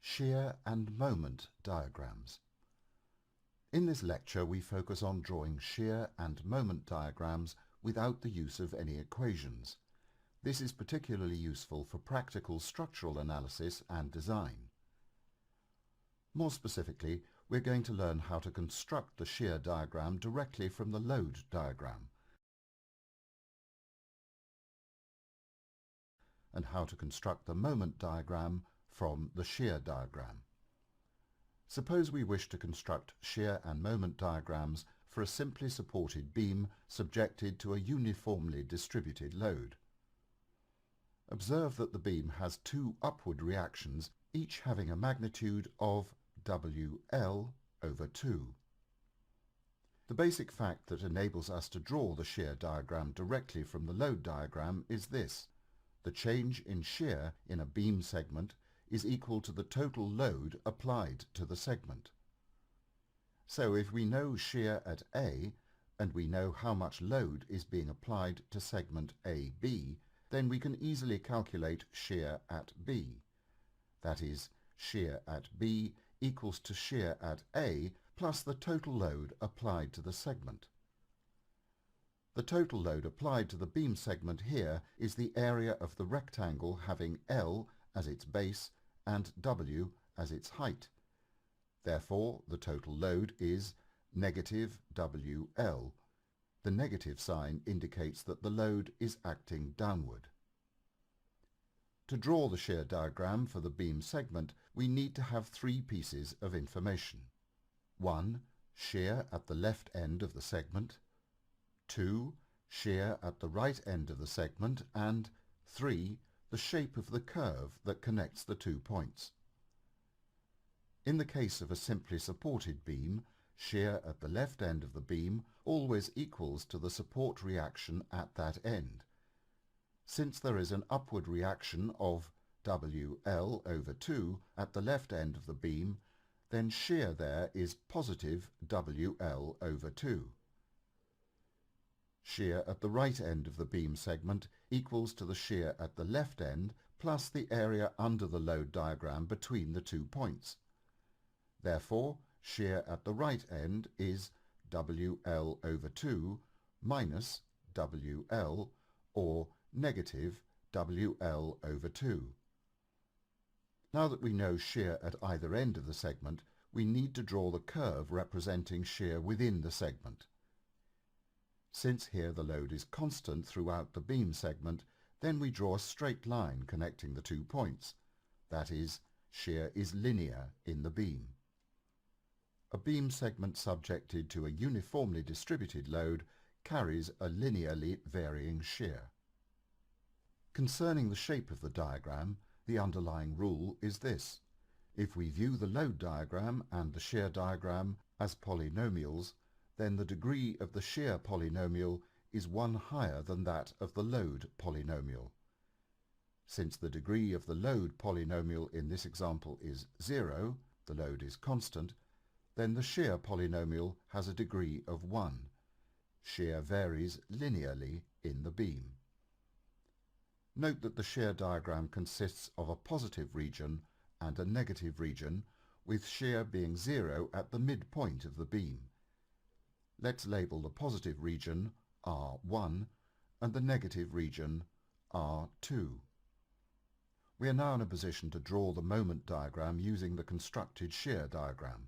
Shear and moment diagrams. In this lecture we focus on drawing shear and moment diagrams without the use of any equations. This is particularly useful for practical structural analysis and design. More specifically, we're going to learn how to construct the shear diagram directly from the load diagram, and how to construct the moment diagram from the shear diagram. Suppose we wish to construct shear and moment diagrams for a simply supported beam subjected to a uniformly distributed load. Observe that the beam has two upward reactions, each having a magnitude of WL over 2. The basic fact that enables us to draw the shear diagram directly from the load diagram is this: the change in shear in a beam segment is equal to the total load applied to the segment. So if we know shear at A, and we know how much load is being applied to segment AB, then we can easily calculate shear at B. That is, shear at B equals to shear at A plus the total load applied to the segment. The total load applied to the beam segment here is the area of the rectangle having L as its base and W as its height. Therefore, the total load is negative WL. The negative sign indicates that the load is acting downward. To draw the shear diagram for the beam segment, we need to have three pieces of information. 1. Shear at the left end of the segment. 2. Shear at the right end of the segment. And 3. The shape of the curve that connects the 2 points. In the case of a simply supported beam, shear at the left end of the beam always equals to the support reaction at that end. Since there is an upward reaction of WL over 2 at the left end of the beam, then shear there is positive WL over 2. Shear at the right end of the beam segment equals to the shear at the left end plus the area under the load diagram between the 2 points. Therefore, shear at the right end is WL over 2 minus WL, or negative WL over 2. Now that we know shear at either end of the segment, we need to draw the curve representing shear within the segment. Since here the load is constant throughout the beam segment, then we draw a straight line connecting the 2 points. That is, shear is linear in the beam. A beam segment subjected to a uniformly distributed load carries a linearly varying shear. Concerning the shape of the diagram, the underlying rule is this: if we view the load diagram and the shear diagram as polynomials, then the degree of the shear polynomial is one higher than that of the load polynomial. Since the degree of the load polynomial in this example is 0, the load is constant, then the shear polynomial has a degree of 1. Shear varies linearly in the beam. Note that the shear diagram consists of a positive region and a negative region, with shear being 0 at the midpoint of the beam. Let's label the positive region R1 and the negative region R2. We are now in a position to draw the moment diagram using the constructed shear diagram.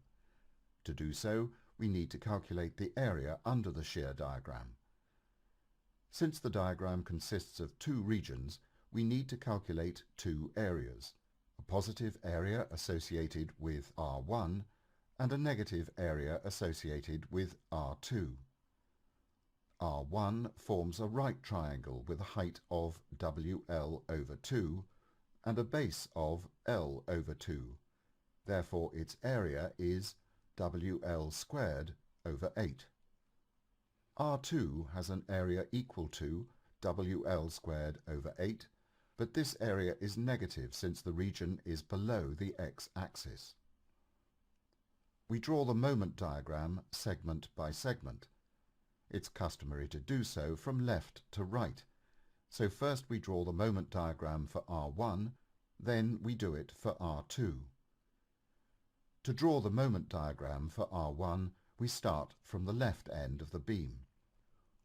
To do so, we need to calculate the area under the shear diagram. Since the diagram consists of 2 regions, we need to calculate 2 areas: a positive area associated with R1 and a negative area associated with R2. R1 forms a right triangle with a height of WL over 2 and a base of L over 2. Therefore its area is WL squared over 8. R2 has an area equal to WL squared over 8, but this area is negative since the region is below the x-axis. We draw the moment diagram segment by segment. It's customary to do so from left to right, so first we draw the moment diagram for R1, then we do it for R2. To draw the moment diagram for R1, we start from the left end of the beam.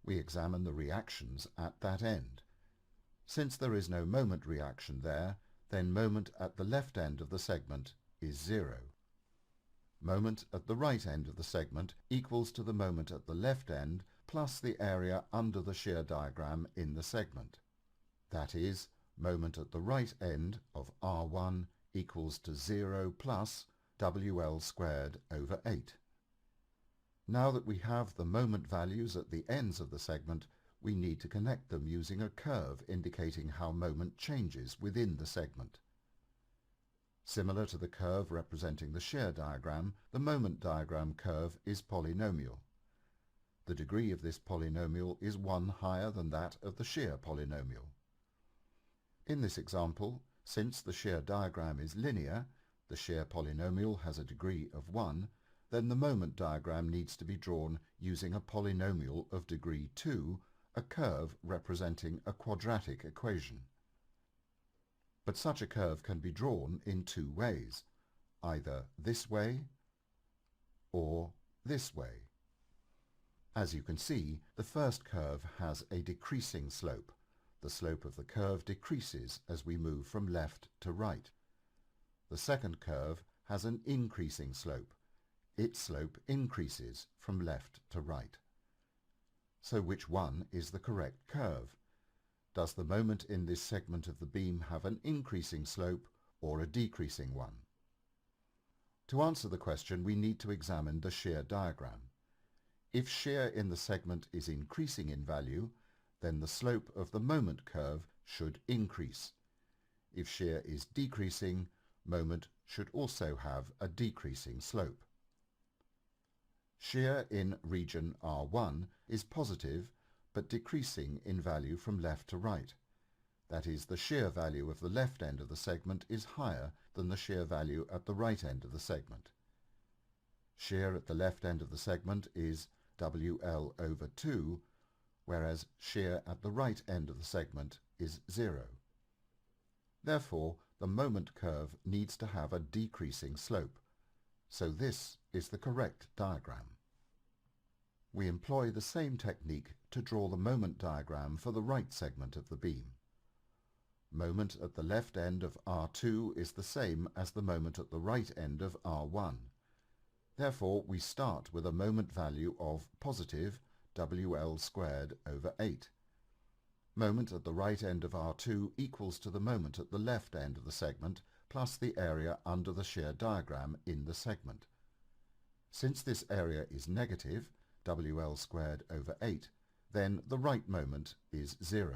We examine the reactions at that end. Since there is no moment reaction there, then moment at the left end of the segment is 0. Moment at the right end of the segment equals to the moment at the left end plus the area under the shear diagram in the segment. That is, moment at the right end of R1 equals to 0 plus WL squared over 8. Now that we have the moment values at the ends of the segment, we need to connect them using a curve indicating how moment changes within the segment. Similar to the curve representing the shear diagram, the moment diagram curve is polynomial. The degree of this polynomial is 1 higher than that of the shear polynomial. In this example, since the shear diagram is linear, the shear polynomial has a degree of 1, then the moment diagram needs to be drawn using a polynomial of degree 2, a curve representing a quadratic equation. But such a curve can be drawn in two ways, either this way or this way. As you can see, the first curve has a decreasing slope. The slope of the curve decreases as we move from left to right. The second curve has an increasing slope. Its slope increases from left to right. So which one is the correct curve? Does the moment in this segment of the beam have an increasing slope or a decreasing one? To answer the question, we need to examine the shear diagram. If shear in the segment is increasing in value, then the slope of the moment curve should increase. If shear is decreasing, moment should also have a decreasing slope. Shear in region R1 is positive but decreasing in value from left to right. That is, the shear value of the left end of the segment is higher than the shear value at the right end of the segment. Shear at the left end of the segment is WL over 2, whereas shear at the right end of the segment is 0. Therefore, the moment curve needs to have a decreasing slope. So this is the correct diagram. We employ the same technique to draw the moment diagram for the right segment of the beam. Moment at the left end of R2 is the same as the moment at the right end of R1. Therefore, we start with a moment value of positive WL squared over 8. Moment at the right end of R2 equals to the moment at the left end of the segment plus the area under the shear diagram in the segment. Since this area is negative, WL squared over 8, then the right moment is 0.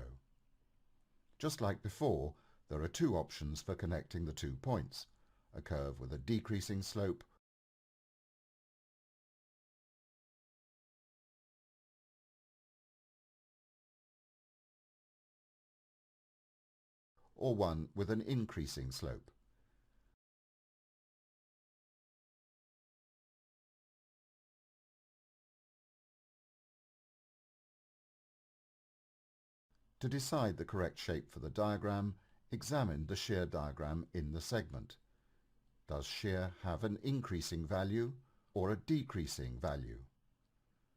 Just like before, there are two options for connecting the 2 points, a curve with a decreasing slope or one with an increasing slope. To decide the correct shape for the diagram, examine the shear diagram in the segment. Does shear have an increasing value or a decreasing value?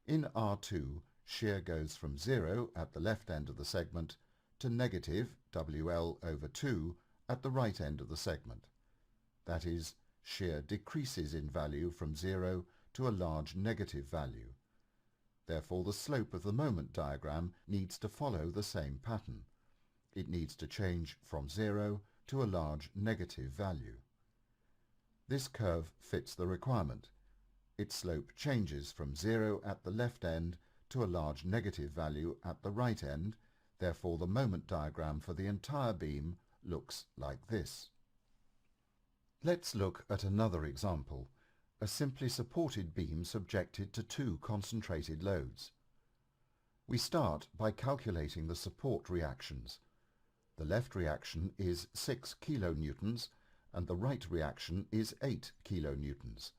In R2, shear goes from 0 at the left end of the segment to negative WL over 2 at the right end of the segment. That is, shear decreases in value from 0 to a large negative value. Therefore, the slope of the moment diagram needs to follow the same pattern. It needs to change from 0 to a large negative value. This curve fits the requirement. Its slope changes from 0 at the left end to a large negative value at the right end. Therefore, the moment diagram for the entire beam looks like this. Let's look at another example, a simply supported beam subjected to two concentrated loads. We start by calculating the support reactions. The left reaction is 6 kilonewtons and the right reaction is 8 kilonewtons.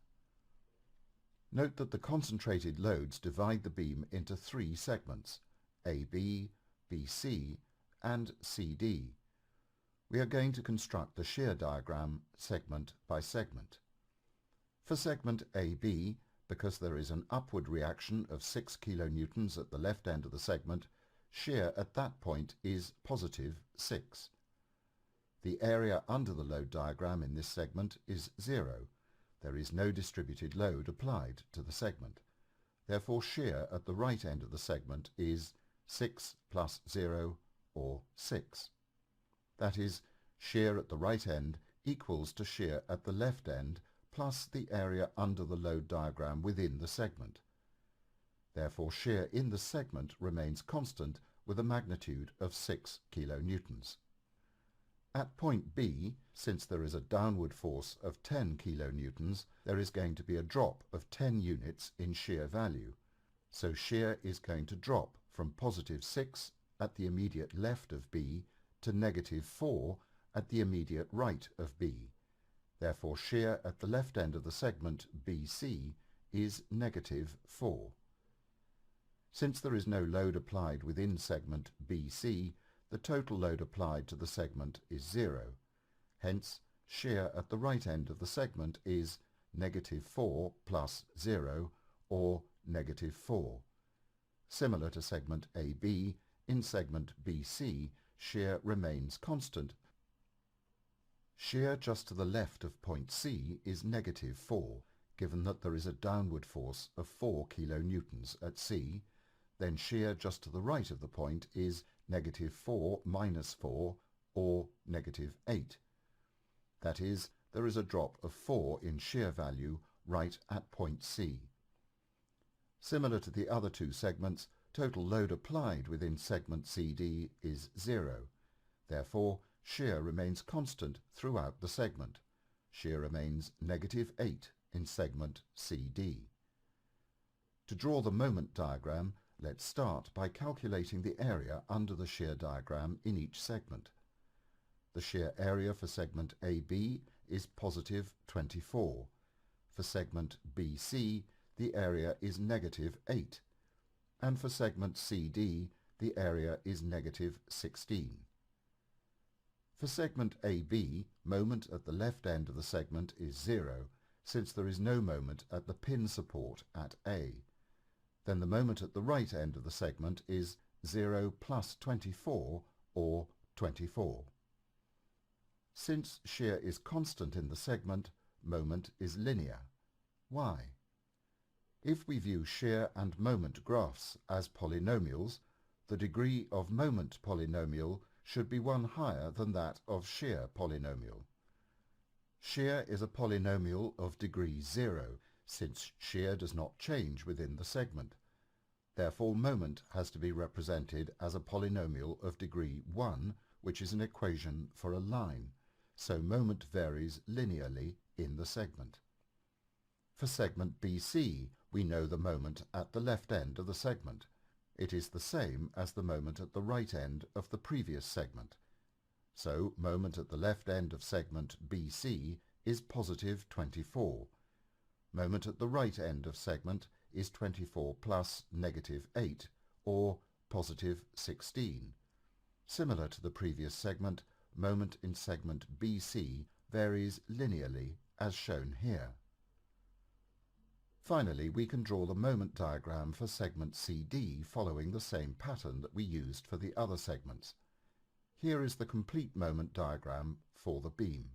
Note that the concentrated loads divide the beam into 3 segments, AB, BC and CD. We are going to construct the shear diagram segment by segment. For segment AB, because there is an upward reaction of 6 kilonewtons at the left end of the segment, shear at that point is positive 6. The area under the load diagram in this segment is 0. There is no distributed load applied to the segment. Therefore shear at the right end of the segment is 6 plus 0, or 6. That is, shear at the right end equals to shear at the left end plus the area under the load diagram within the segment. Therefore shear in the segment remains constant with a magnitude of 6 kilonewtons. At point B, since there is a downward force of 10 kilonewtons, there is going to be a drop of 10 units in shear value. So shear is going to drop from positive 6 at the immediate left of B to negative 4 at the immediate right of B. Therefore shear at the left end of the segment BC is negative 4. Since there is no load applied within segment BC, the total load applied to the segment is 0. Hence, shear at the right end of the segment is negative 4 plus 0, or negative 4. Similar to segment AB, in segment BC, shear remains constant. Shear just to the left of point C is negative 4, given that there is a downward force of 4 kilonewtons at C. Then shear just to the right of the point is negative 4 minus 4, or negative 8. That is, there is a drop of 4 in shear value right at point C. Similar to the other two segments, total load applied within segment CD is 0. Therefore, shear remains constant throughout the segment. Shear remains negative 8 in segment CD. To draw the moment diagram, let's start by calculating the area under the shear diagram in each segment. The shear area for segment AB is positive 24. For segment BC, the area is negative 8. And for segment CD, the area is negative 16. For segment AB, moment at the left end of the segment is 0, since there is no moment at the pin support at A. Then the moment at the right end of the segment is 0 plus 24, or 24. Since shear is constant in the segment, moment is linear. Why? If we view shear and moment graphs as polynomials, the degree of moment polynomial should be one higher than that of shear polynomial. Shear is a polynomial of degree 0, since shear does not change within the segment. Therefore moment has to be represented as a polynomial of degree 1, which is an equation for a line, so moment varies linearly in the segment. For segment BC, we know the moment at the left end of the segment. It is the same as the moment at the right end of the previous segment. So moment at the left end of segment BC is positive 24. Moment at the right end of segment is 24 plus negative 8, or positive 16. Similar to the previous segment, moment in segment BC varies linearly as shown here. Finally, we can draw the moment diagram for segment CD following the same pattern that we used for the other segments. Here is the complete moment diagram for the beam.